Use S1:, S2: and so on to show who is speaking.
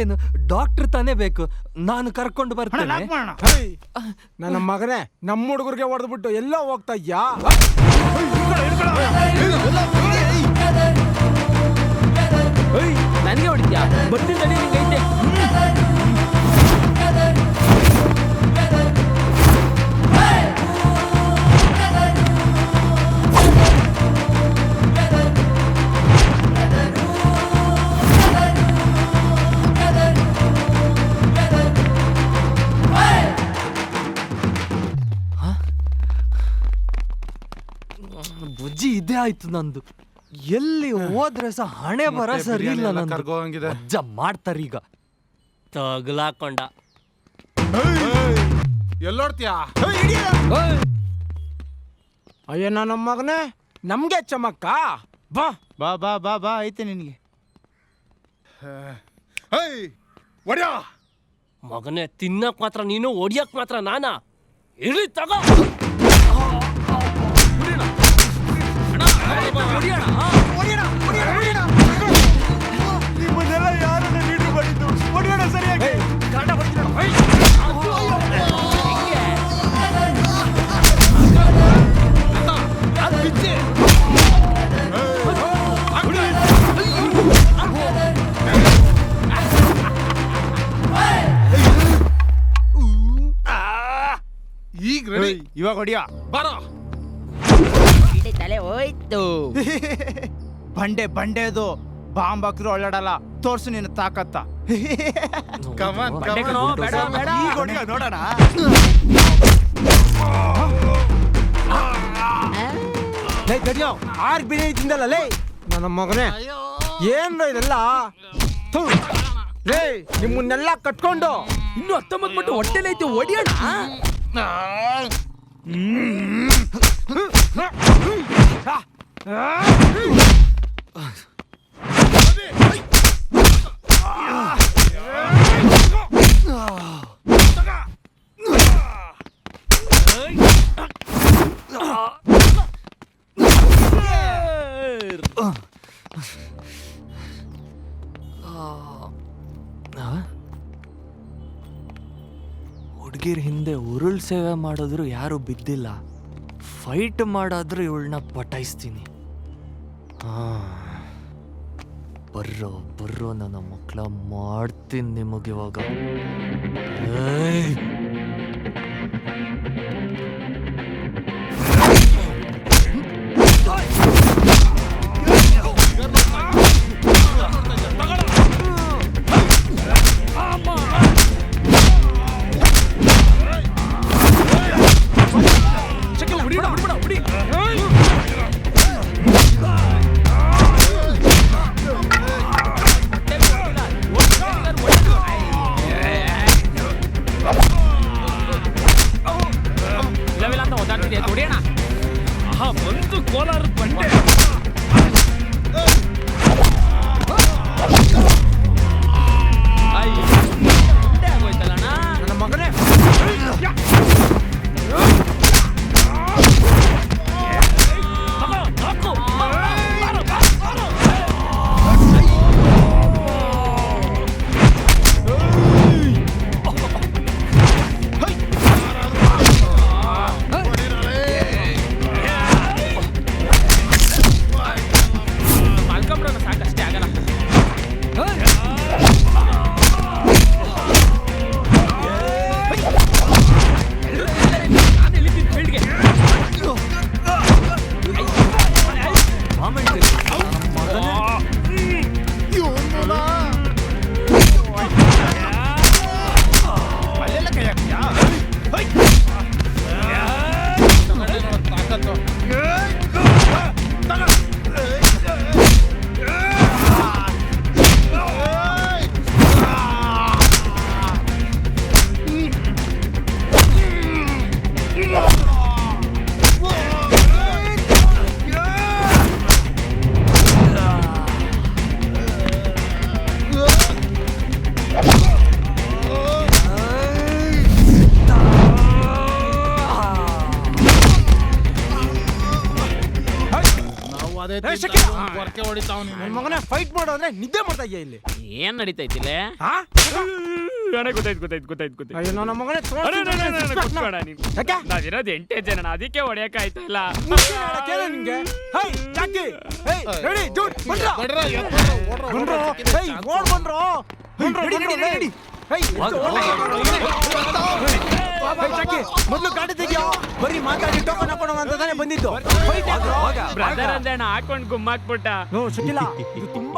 S1: ನನಗೇನು ಡಾಕ್ಟರ್ ತಾನೇ ಬೇಕು, ನಾನು ಕರ್ಕೊಂಡು ಬರ್ತೇನೆ.
S2: ನನ್ನ ಮಗನೇ, ನಮ್ಮ ಹುಡುಗರಿಗೆ ಹೊಡೆದ್ಬಿಟ್ಟು ಎಲ್ಲೋ ಹೋಗ್ತಾ ಇದ್ಯಾ?
S3: ನನಗೆ ಹೊಡಿದ್ಯಾ? ಬರ್ತೀನಿ ತಡಿ, ನಿಂಗೈತೆ.
S1: ಬುಜ್ಜಿ ಇದೇ ಆಯ್ತು ನಂದು. ಎಲ್ಲಿ ಹೋದ್ರೆ ಸಹ ಹಣೆ ಬರ ಸರಿ ಇಲ್ಲ ನಂದು. ಅಜ್ಜ ಮಾಡ್ತಾರೀಗ.
S3: ತಗ್ಲಾಕೊಂಡ
S4: ಎಲ್ಲೋಡ್ತೀಯಾ?
S2: ಅಯ್ಯ ನನ್ನ ಮಗನೇ, ನಮ್ಗೆ ಚಮಕ್ಕ. ಬಾ
S4: ಬಾ ಬಾ ಬಾ ಬಾ ಐತೆ ನಿನಗೆ. ಒಡ್ಯಾ
S3: ಮಗನೇ, ತಿನ್ನಕ್ ಮಾತ್ರ ನೀನು, ಹೊಡಿಯಕ್ ಮಾತ್ರ ನಾನಾ? ಇಳಿ ತಗೋ.
S2: ನಿಮ್ಮನ್ನೆಲ್ಲ ಯಾರನ್ನ ನೀಡಿ ಮಾಡಿದ್ದು? ಹೊಡಿಯೋಣ ಸರಿಯಾಗಿ.
S4: ಈಗ ರೆಡಿ, ಇವಾಗ ಹೊಡಿಯಾ. ಬಾರ.
S5: ತಲೆ ಹೋಯ್ತು.
S4: ಬಂಡೆ ಬಂಡೆದು ಬಾಂಬ್ ಹಾಕಿದ್ರು ಒಳ್ಳಾಡಲ್ಲ. ತೋರ್ಸು ನಿನ್ನ ತಾಕತ್ತ. ಕಮಾನ್ ನೋಡೋಣ.
S2: ಆರ್ ಬಿಡಿ ತಿಂದಲ್ಲ ಲೇ ನನ್ನ ಮಗನೇ. ಏನ್ ಇದೆಲ್ಲ? ಲೇ, ನಿಮ್ಮನ್ನೆಲ್ಲ ಕಟ್ಕೊಂಡು
S3: ಇನ್ನು 19 ಮಟ್ಟು ಹೊಟ್ಟೆಲೈತಿ, ಹೊಡಿಯೋಣ.
S1: ಹುಡುಗಿರ್ ಹಿಂದೆ ಉರುಳ್ ಸೇವೆ ಮಾಡಿದ್ರು ಯಾರು ಬಿದ್ದಿಲ್ಲ. ಫೈಟ್ ಮಾಡಾದ್ರೂ ಇವಳನ್ನ ಪಟಾಯಿಸ್ತೀನಿ. ಬರ್ರೋ ಬರ್ರೋ ನನ್ನ ಮಕ್ಕಳ, ಮಾಡ್ತೀನಿ ನಿಮಗಿವಾಗ.
S2: ನನ್ನ ಮಗನೇ ಫೈಟ್ ಮಾಡು ಅಂದ್ರೆ ನಿದ್ದೆ ಮಾಡ್ತಾ ಇದೆಯಾ ಇಲ್ಲಿ
S5: ಏನ್ ನಡೀತೈತಿಲ್ಲ
S2: ಹಾ?
S5: ಗೊತ್ತಾಯ್ತು
S2: ಅಯ್ಯೋ ನನ್ನ ಮಗನೇ ಯಾಕೆ
S5: ನಾವಿರೋದು 8 ಜನ ಅದಕ್ಕೆ ಹೊಡೆಯಕ್ ಆಯ್ತಲ್ಲ
S2: ಮುಷ್ಟಿ ಹೇಳಕ್ಕೇನು ನಿಂಗೆ ಹೈ ಜಾಕಿ ಹೈ ರೆಡಿ ಜೂಟ್ ಬಂದ್ರಾ ಬಂದ್ರೋ ಹೈ ಓಡ್ ಬಂದ್ರೋ ರೆಡಿ ಹೈ ಜಾಕಿ ಮೊದಲು ಗಾಡಿ ತೆಗಿಯೋ ಬರೀ ಮಾತಾಡಿ ಟೋಕನ್ ಹಾಕೋಣ ಅಂತ ತಾನೇ ಬಂದಿದ್ದು
S5: ಬ್ರದರ್ ಅಂದೇಣ ಹಾಕೊಂಡ್ ಗುಮ್ಮಾಕ್ಬಿಟ್ಟ
S2: ನೋ ಶಕಿಲ ಇದು ತುಂಬಾ